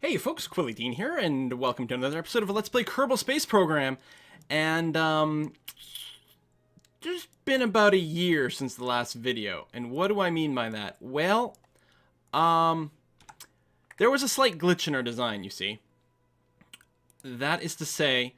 Hey folks, Quilly Dean here, and welcome to another episode of a Let's Play Kerbal Space Program. And, there's been about a year since the last video, and what do I mean by that? Well, there was a slight glitch in our design, you see. That is to say,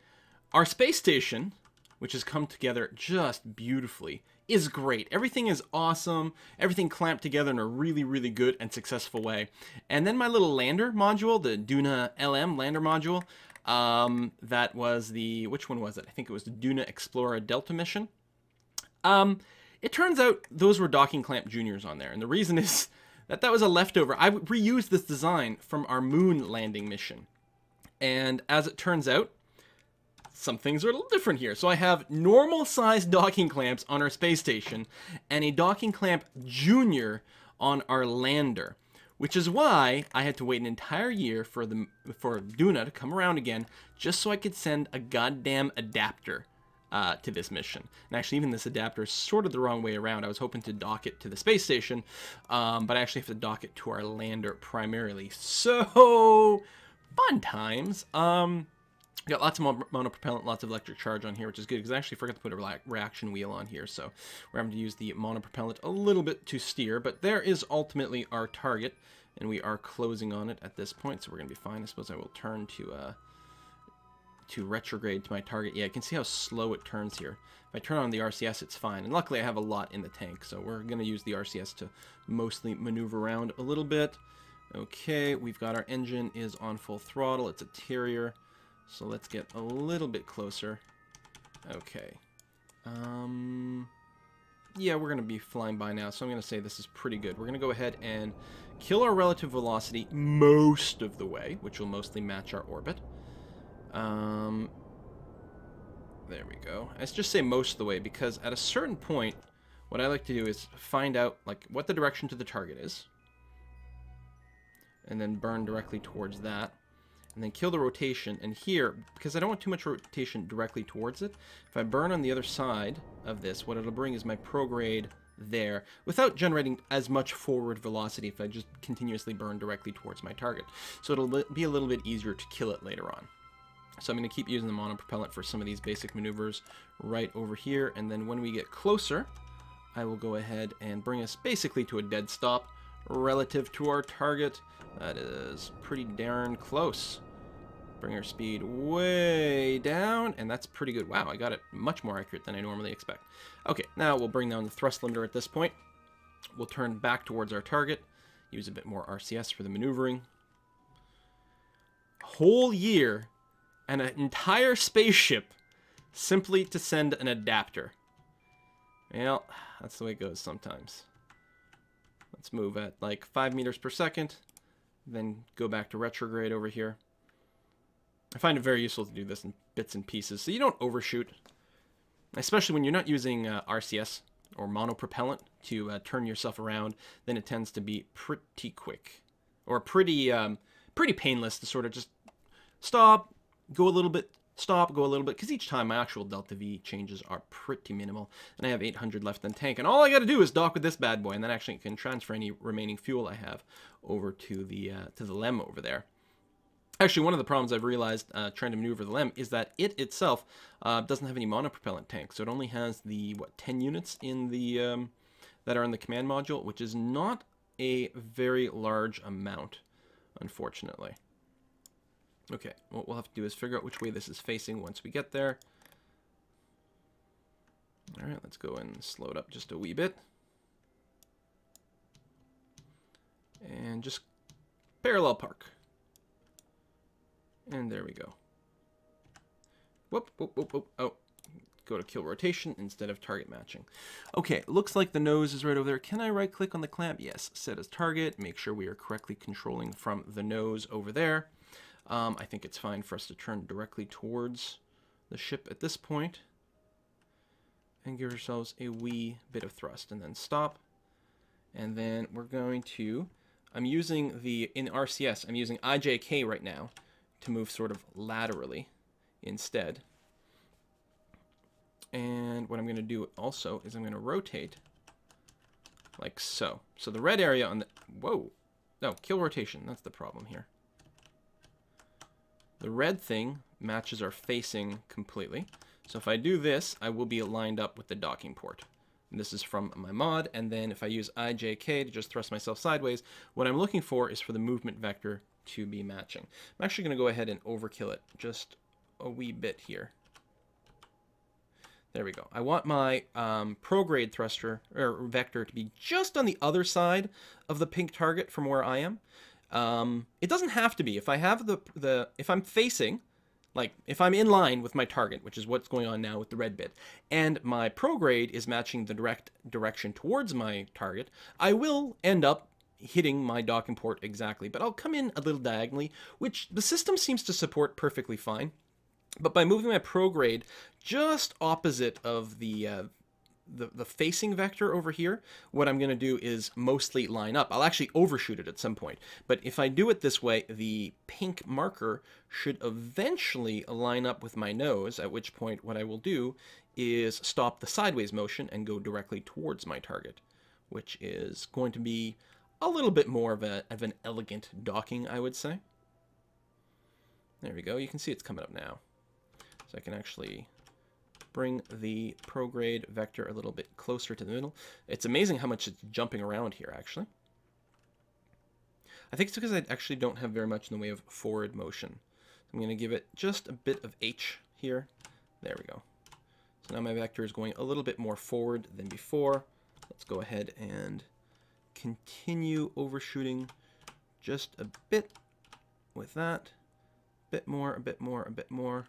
our space station, which has come together just beautifully, is great. Everything is awesome. Everything clamped together in a really, really good and successful way. And then my little lander module, the Duna LM lander module, that was the, which one was it? I think it was the Duna Explorer Delta mission. It turns out those were docking clamp juniors on there. And the reason is that that was a leftover. I reused this design from our moon landing mission. And as it turns out, some things are a little different here. So I have normal-sized docking clamps on our space station and a docking clamp junior on our lander, which is why I had to wait an entire year for Duna to come around again, just so I could send a goddamn adapter to this mission. And actually, even this adapter is sort of the wrong way around. I was hoping to dock it to the space station, but I actually have to dock it to our lander primarily. So, fun times. Got lots of monopropellant, lots of electric charge on here, which is good, because I actually forgot to put a reaction wheel on here, so we're having to use the monopropellant a little bit to steer, but there is ultimately our target, and we are closing on it at this point, so we're going to be fine. I suppose I will turn to retrograde to my target. Yeah, I can see how slow it turns here. If I turn on the RCS, it's fine, and luckily I have a lot in the tank, so we're going to use the RCS to mostly maneuver around a little bit. Okay, we've got our engine is on full throttle. It's a Terrier. So let's get a little bit closer. Okay. Yeah, we're going to be flying by now, so I'm going to say this is pretty good. We're going to go ahead and kill our relative velocity most of the way, which will mostly match our orbit. There we go. I just say most of the way because at a certain point, what I like to do is find out like what the direction to the target is, and then burn directly towards that. And then kill the rotation, and here, because I don't want too much rotation directly towards it, if I burn on the other side of this, what it'll bring is my prograde there, without generating as much forward velocity if I just continuously burn directly towards my target. So it'll be a little bit easier to kill it later on. So I'm going to keep using the monopropellant for some of these basic maneuvers right over here, and then when we get closer, I will go ahead and bring us basically to a dead stop relative to our target. That is pretty darn close. Bring our speed way down, and that's pretty good. Wow, I got it much more accurate than I normally expect. Okay, now we'll bring down the thrust limiter at this point. We'll turn back towards our target, use a bit more RCS for the maneuvering. A whole year and an entire spaceship simply to send an adapter. Well, that's the way it goes sometimes. Let's move at like 5 meters per second. Then go back to retrograde over here. I find it very useful to do this in bits and pieces so you don't overshoot. Especially when you're not using RCS or monopropellant to turn yourself around, then it tends to be pretty quick. Or pretty painless to sort of just stop, go a little bit, stop, go a little bit, because each time my actual delta V changes are pretty minimal, and I have 800 left in tank, and all I got to do is dock with this bad boy, and then actually can transfer any remaining fuel I have over to the LEM over there. Actually, one of the problems I've realized trying to maneuver the LEM is that it itself doesn't have any monopropellant tank, so it only has the 10 units in the that are in the command module, which is not a very large amount, unfortunately. Okay, what we'll have to do is figure out which way this is facing once we get there. Alright, let's go and slow it up just a wee bit. And just parallel park. And there we go. Whoop, whoop, whoop, whoop. Oh, go to kill rotation instead of target matching. Okay, looks like the nose is right over there. Can I right click on the clamp? Yes, set as target. Make sure we are correctly controlling from the nose over there. I think it's fine for us to turn directly towards the ship at this point and give ourselves a wee bit of thrust and then stop. And then we're going to, I'm using in RCS, I'm using IJK right now to move sort of laterally instead. And what I'm going to do also is I'm going to rotate like so. So the red area on the, whoa, no, kill rotation, that's the problem here. The red thing matches our facing completely. So if I do this, I will be lined up with the docking port. And this is from my mod, and then if I use IJK to just thrust myself sideways, what I'm looking for is for the movement vector to be matching. I'm actually going to go ahead and overkill it just a wee bit here. There we go. I want my prograde thruster or vector to be just on the other side of the pink target from where I am. It doesn't have to be. If I have if I'm facing, like if I'm in line with my target, which is what's going on now with the red bit, and my prograde is matching the direct direction towards my target, I will end up hitting my docking port exactly. But I'll come in a little diagonally, which the system seems to support perfectly fine. But by moving my prograde just opposite of the facing vector over here, what I'm going to do is mostly line up. I'll actually overshoot it at some point. But if I do it this way, the pink marker should eventually line up with my nose, at which point what I will do is stop the sideways motion and go directly towards my target, which is going to be a little bit more of an elegant docking, I would say. There we go. You can see it's coming up now. So I can actually bring the prograde vector a little bit closer to the middle. It's amazing how much it's jumping around here, actually. I think it's because I actually don't have very much in the way of forward motion. I'm going to give it just a bit of H here. There we go. So now my vector is going a little bit more forward than before. Let's go ahead and continue overshooting just a bit with that. A bit more, a bit more, a bit more.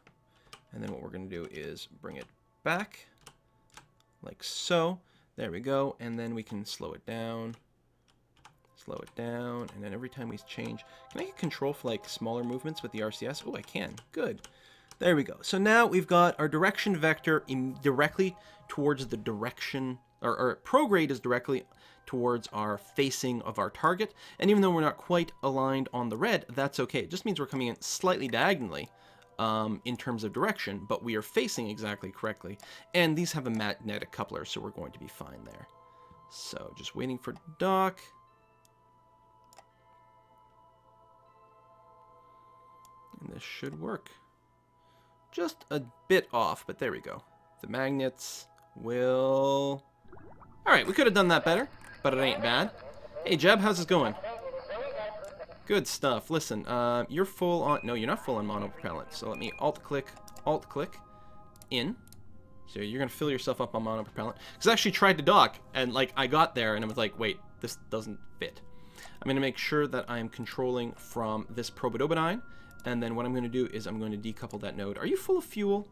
And then what we're going to do is bring it back, like so. There we go. And then we can slow it down, and then every time we change, can I get control for like smaller movements with the RCS? Oh, I can. Good. There we go. So now we've got our direction vector directly towards the direction, or our prograde is directly towards our facing of our target. And even though we're not quite aligned on the red, that's okay. It just means we're coming in slightly diagonally in terms of direction, but we are facing exactly correctly. And these have a magnetic coupler, so we're going to be fine there. So just waiting for dock. And this should work. Just a bit off, but there we go. The magnets will... Alright, we could have done that better, but it ain't bad. Hey, Jeb, how's this going? Good stuff. Listen, you're full on... No, you're not full on monopropellant. So let me alt-click, in. So you're going to fill yourself up on monopropellant. Because I actually tried to dock, and like I got there, and I was like, wait, this doesn't fit. I'm going to make sure that I am controlling from this probidobidine. And then what I'm going to do is I'm going to decouple that node. Are you full of fuel?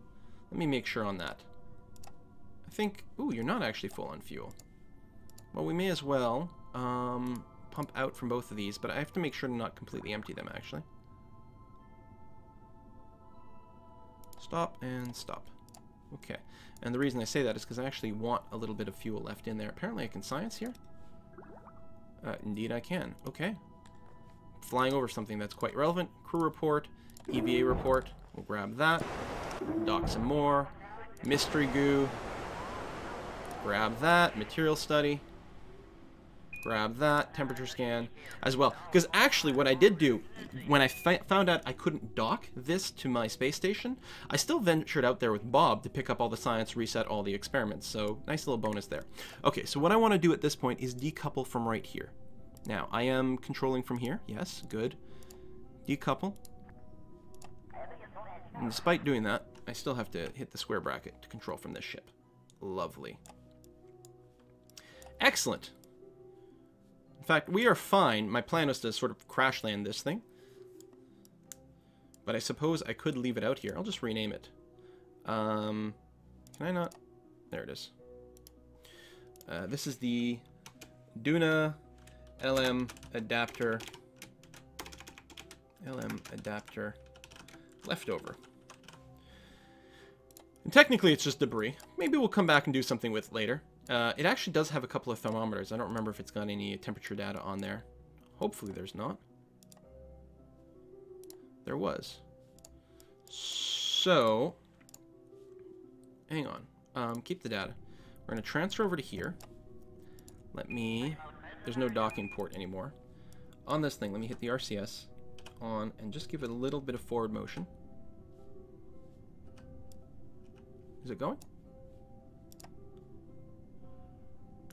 Let me make sure on that. I think... Ooh, you're not actually full on fuel. Well, we may as well pump out from both of these, but I have to make sure to not completely empty them, actually. Stop and stop. Okay. And the reason I say that is because I actually want a little bit of fuel left in there. Apparently I can science here. Indeed I can. Okay. Flying over something that's quite relevant. Crew report, EVA report. We'll grab that. Dock some more. Mystery goo. Grab that. Material study. Grab that. Temperature scan as well. Because actually what I did do, when I found out I couldn't dock this to my space station, I still ventured out there with Bob to pick up all the science, reset all the experiments. So nice little bonus there. Okay, so what I want to do at this point is decouple from right here. Now, I am controlling from here. Yes, good. Decouple. And despite doing that, I still have to hit the square bracket to control from this ship. Lovely. Excellent. In fact, we are fine. My plan was to sort of crash land this thing. But I suppose I could leave it out here. I'll just rename it. Can I not? There it is. This is the Duna... LM adapter leftover. And technically it's just debris. Maybe we'll come back and do something with it later. It actually does have a couple of thermometers. I don't remember if it's got any temperature data on there. Hopefully there's not. There was. So, hang on. Keep the data. We're going to transfer over to here. Let me... There's no docking port anymore. On this thing, let me hit the RCS. on and just give it a little bit of forward motion. Is it going?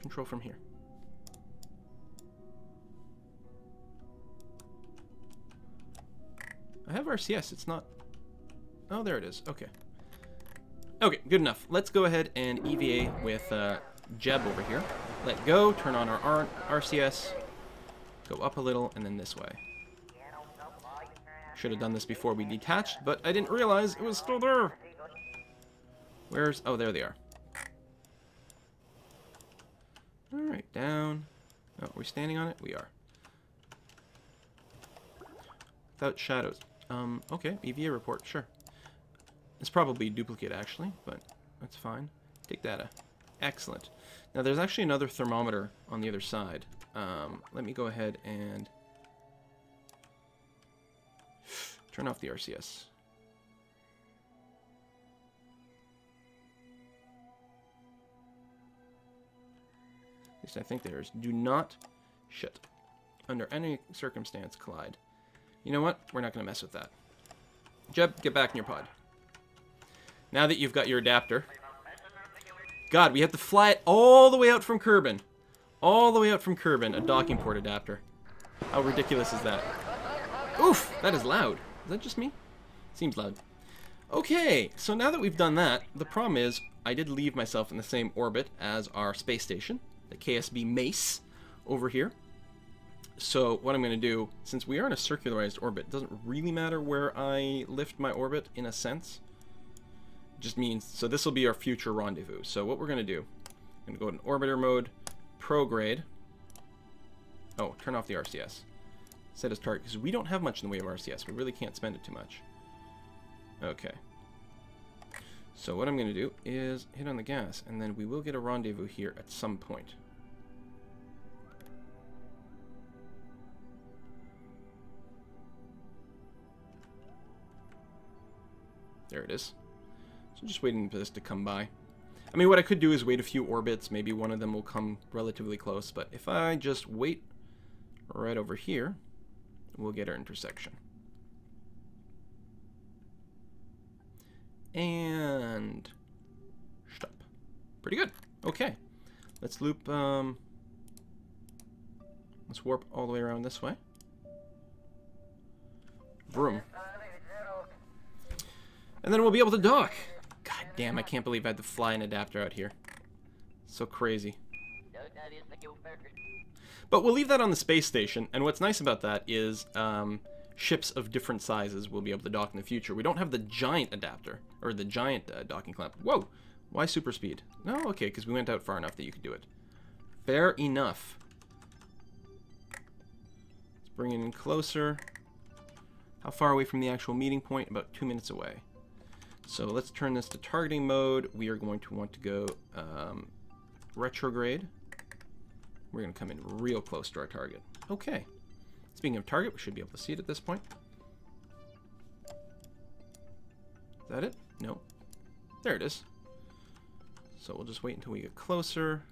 Control from here. I have RCS, it's not... Oh, there it is. Okay. Okay, good enough. Let's go ahead and EVA with Jeb over here. Let go, turn on our RCS, go up a little, and then this way. Should have done this before we detached, but I didn't realize it was still there. Where's... Oh, there they are. Alright, down. Oh, are we standing on it? We are. Without shadows. Okay, EVA report, sure. It's probably a duplicate, actually, but that's fine. Take data. Excellent. Now, there's actually another thermometer on the other side. Let me go ahead and turn off the RCS. At least I think there is. Do not, shit, under any circumstance, collide. You know what? We're not going to mess with that. Jeb, get back in your pod. Now that you've got your adapter. God, we have to fly it all the way out from Kerbin. All the way out from Kerbin, a docking port adapter. How ridiculous is that? Oof, that is loud. Is that just me? Seems loud. Okay, so now that we've done that, the problem is I did leave myself in the same orbit as our space station, the KSB Mace, over here. So what I'm going to do, since we are in a circularized orbit, it doesn't really matter where I lift my orbit, in a sense. It just means, so this will be our future rendezvous. So what we're going to do, I'm going to go in orbiter mode, prograde. Oh, turn off the RCS. Set as target, because we don't have much in the way of RCS. We really can't spend it too much. Okay. So what I'm going to do is hit on the gas, and then we will get a rendezvous here at some point. There it is. So just waiting for this to come by. I mean, what I could do is wait a few orbits. Maybe one of them will come relatively close. But if I just wait right over here, we'll get our intersection. And stop. Pretty good. Okay. Let's loop. Let's warp all the way around this way. Vroom. And then we'll be able to dock. God damn, I can't believe I had to fly an adapter out here. So crazy. But we'll leave that on the space station, and what's nice about that is ships of different sizes will be able to dock in the future. We don't have the giant adapter, or the giant docking clamp. Whoa! Why super speed? No, okay, because we went out far enough that you could do it. Fair enough. Let's bring it in closer. How far away from the actual meeting point? About 2 minutes away. So let's turn this to targeting mode. We are going to want to go retrograde. We're going to come in real close to our target. Okay. Speaking of target, we should be able to see it at this point. Is that it? No. There it is. So we'll just wait until we get closer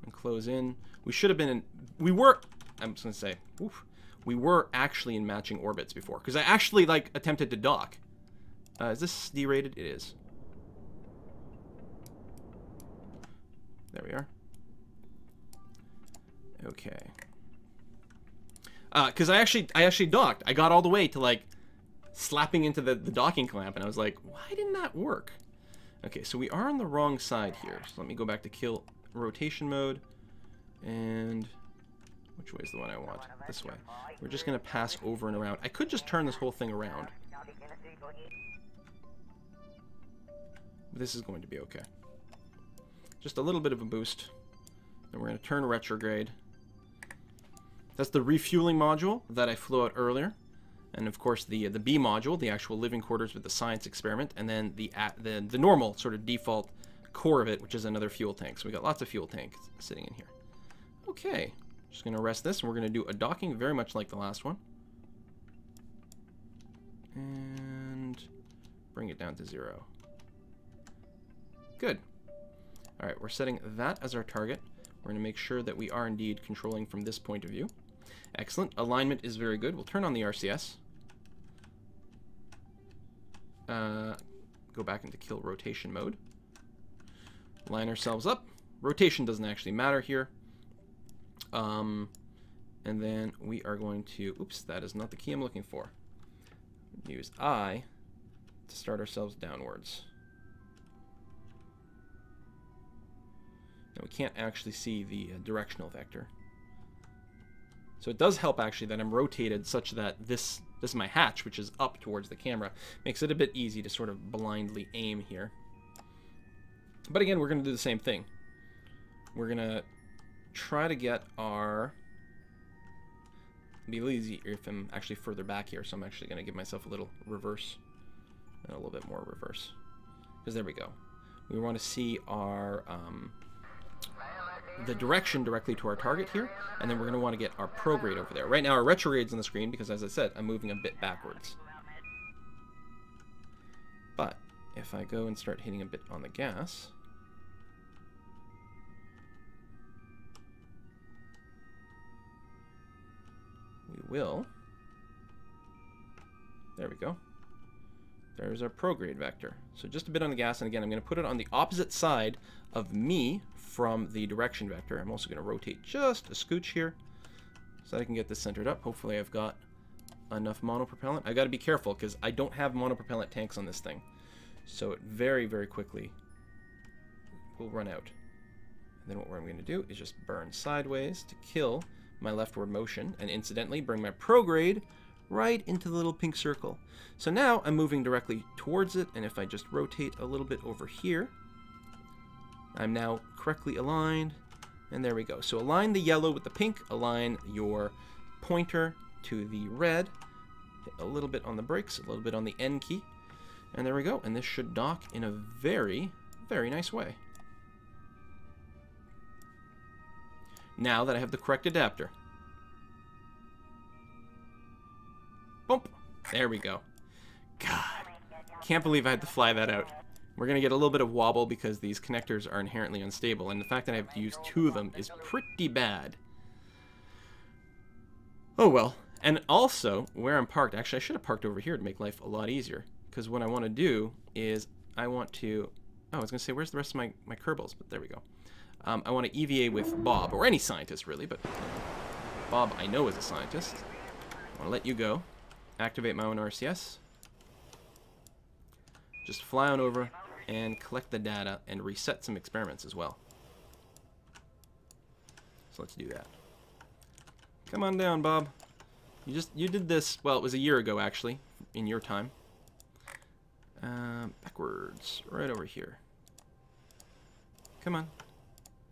and close in. We should have been in... We were... I'm just going to say... Oof, we were actually in matching orbits before. Because I actually, like, attempted to dock. Is this derated? It is. There we are. Okay. Because I actually docked. I got all the way to, like, slapping into the docking clamp, and I was like, why didn't that work? Okay, so we are on the wrong side here. So let me go back to kill rotation mode. And which way is the one I want? This way. We're just going to pass over and around. I could just turn this whole thing around. This is going to be okay. Just a little bit of a boost. Then we're going to turn retrograde. That's the refueling module that I flew out earlier. And of course the B module, the actual living quarters with the science experiment. And then the normal sort of default core of it, which is another fuel tank. So we got lots of fuel tanks sitting in here. Okay. Just going to rest this, and we're going to do a docking very much like the last one. And bring it down to 0. Good. Alright, we're setting that as our target. We're going to make sure that we are indeed controlling from this point of view. Excellent. Alignment is very good. We'll turn on the RCS. Go back into kill rotation mode. Line ourselves up. Rotation doesn't actually matter here. And then we are going to... Oops, that is not the key I'm looking for. Use I to start ourselves downwards. Now we can't actually see the directional vector. So it does help actually that I'm rotated such that this is my hatch, which is up towards the camera. Makes it a bit easy to sort of blindly aim here. But again, we're going to do the same thing. We're going to try to get our... It'd be a little easier if I'm actually further back here, so I'm actually going to give myself a little reverse. And a little bit more reverse. Because there we go. We want to see our... the direction directly to our target here, and then we're going to want to get our prograde over there. Right now our retrograde's on the screen because, as I said, I'm moving a bit backwards. But if I go and start hitting a bit on the gas, we will... There we go. There's our prograde vector. So just a bit on the gas, and again, I'm going to put it on the opposite side of me from the direction vector. I'm also going to rotate just a scooch here so that I can get this centered up. Hopefully I've got enough monopropellant. I got to be careful because I don't have monopropellant tanks on this thing. So it very, very quickly will run out. And then what I'm going to do is just burn sideways to kill my leftward motion, and incidentally bring my prograde right into the little pink circle. So now I'm moving directly towards it, and if I just rotate a little bit over here, I'm now correctly aligned, and there we go. So align the yellow with the pink, align your pointer to the red, hit a little bit on the brakes, a little bit on the N key, and there we go. And this should dock in a very, very nice way. Now that I have the correct adapter. Boom. There we go. God, can't believe I had to fly that out. We're going to get a little bit of wobble because these connectors are inherently unstable, and the fact that I have to use 2 of them is pretty bad. Oh well. And also, where I'm parked, actually I should have parked over here to make life a lot easier, because what I want to do is I want to... Oh, I was going to say, where's the rest of my Kerbals? But there we go. I want to EVA with Bob, or any scientist really, but Bob I know is a scientist. I want to let you go. Activate my own RCS. Just fly on over and collect the data and reset some experiments as well. So let's do that. Come on down, Bob. You did this, well, it was a year ago actually, in your time. Backwards, right over here. Come on.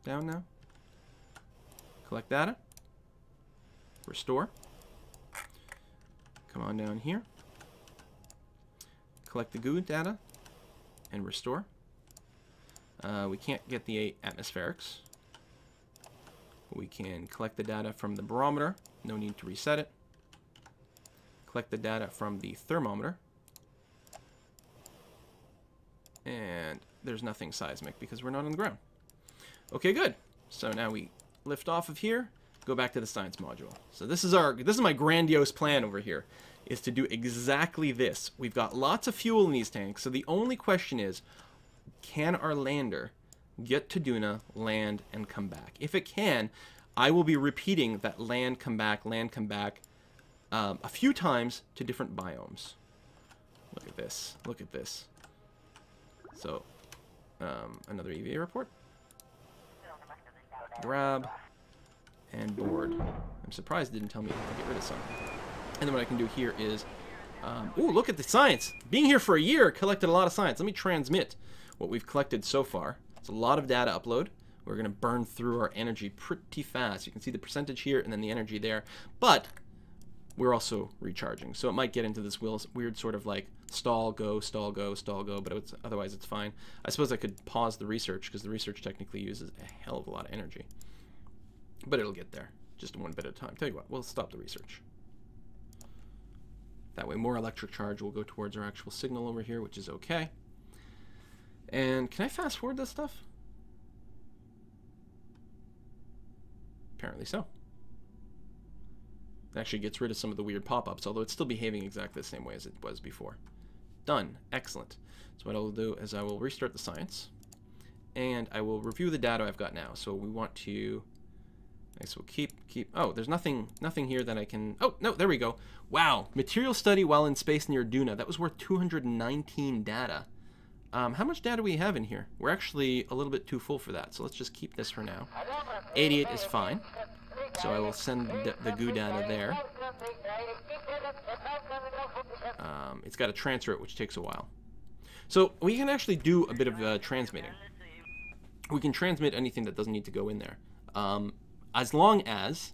Down now. Collect data. Restore. Come on down here. Collect the goo data and restore. We can't get the atmospherics. We can collect the data from the barometer. No need to reset it. Collect the data from the thermometer. And there's nothing seismic because we're not on the ground. Okay, good. So now we lift off of here, go back to the science module. So this is my grandiose plan over here, is to do exactly this. We've got lots of fuel in these tanks, so the only question is, can our lander get to Duna, land, and come back? If it can, I will be repeating that land, come back, a few times to different biomes. Look at this. Look at this. So, another EVA report. Grab and board. I'm surprised it didn't tell me to get rid of some. And then what I can do here is, ooh, look at the science. Being here for a year, collected a lot of science. Let me transmit what we've collected so far. It's a lot of data upload. We're going to burn through our energy pretty fast. You can see the percentage here and then the energy there. But we're also recharging. So it might get into this weird sort of like stall, go, stall, go, stall, go, but otherwise it's fine. I suppose I could pause the research because the research technically uses a hell of a lot of energy. But it'll get there, just one bit at a time. Tell you what, we'll stop the research. That way more electric charge will go towards our actual signal over here, which is okay. And can I fast forward this stuff? Apparently so. It actually gets rid of some of the weird pop-ups, although it's still behaving exactly the same way as it was before. Done. Excellent. So what I will do is I will restart the science, and I will review the data I've got now. So we want to, I guess we'll keep, oh, there's nothing here that I can, oh, no, there we go. Wow, material study while in space near Duna. That was worth 219 data. How much data do we have in here? We're actually a little bit too full for that, so let's just keep this for now. 88 is fine. So I will send the goo data there. It's got to transfer it, which takes a while. So we can actually do a bit of transmitting. We can transmit anything that doesn't need to go in there, as long as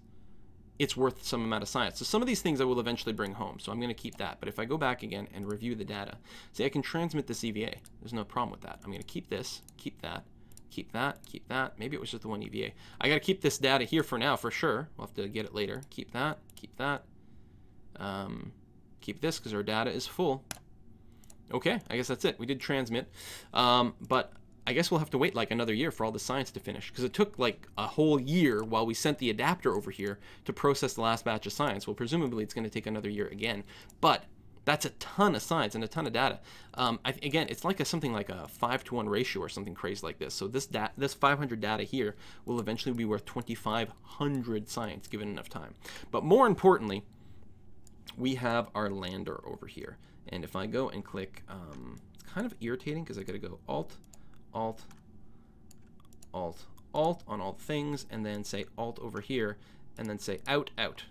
it's worth some amount of science. So some of these things I will eventually bring home, so I'm going to keep that. But if I go back again and review the data, see, I can transmit this EVA. There's no problem with that. I'm going to keep this, keep that, keep that, keep that. Maybe it was just the one EVA. I got to keep this data here for now, for sure. We'll have to get it later. Keep that, keep that. Keep this because our data is full. Okay, I guess that's it. We did transmit. But I guess we'll have to wait like another year for all the science to finish, because it took like a whole year while we sent the adapter over here to process the last batch of science. Well, presumably it's going to take another year again. But that's a ton of science and a ton of data. Again, it's like something like a 5-to-1 ratio or something crazy like this. So this 500 data here will eventually be worth 2,500 science given enough time. But more importantly, we have our lander over here. And if I go and click, it's kind of irritating because I got to go Alt, Alt, Alt, Alt on all things, and then say Alt over here, and then say Out, Out.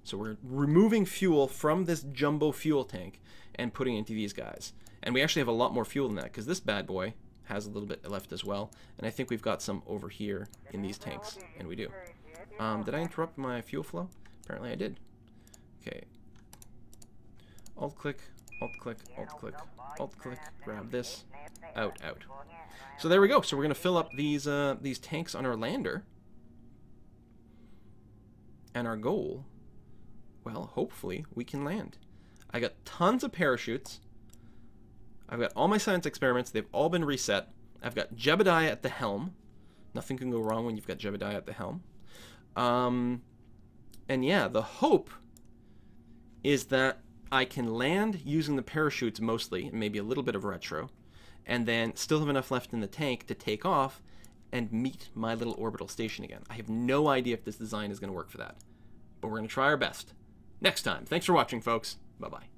So we're removing fuel from this jumbo fuel tank and putting it into these guys. And we actually have a lot more fuel than that, because this bad boy has a little bit left as well. And I think we've got some over here in these tanks, and we do. Did I interrupt my fuel flow? Apparently I did. Okay. Alt click, Alt click, Alt click, Alt click, grab this, Out, Out. So there we go. So we're going to fill up these tanks on our lander. And our goal, well, hopefully we can land. I got tons of parachutes. I've got all my science experiments. They've all been reset. I've got Jebediah at the helm. Nothing can go wrong when you've got Jebediah at the helm. And yeah, the hope is that I can land using the parachutes mostly, and maybe a little bit of retro, and then still have enough left in the tank to take off and meet my little orbital station again. I have no idea if this design is going to work for that, but we're going to try our best. Next time. Thanks for watching, folks. Bye-bye.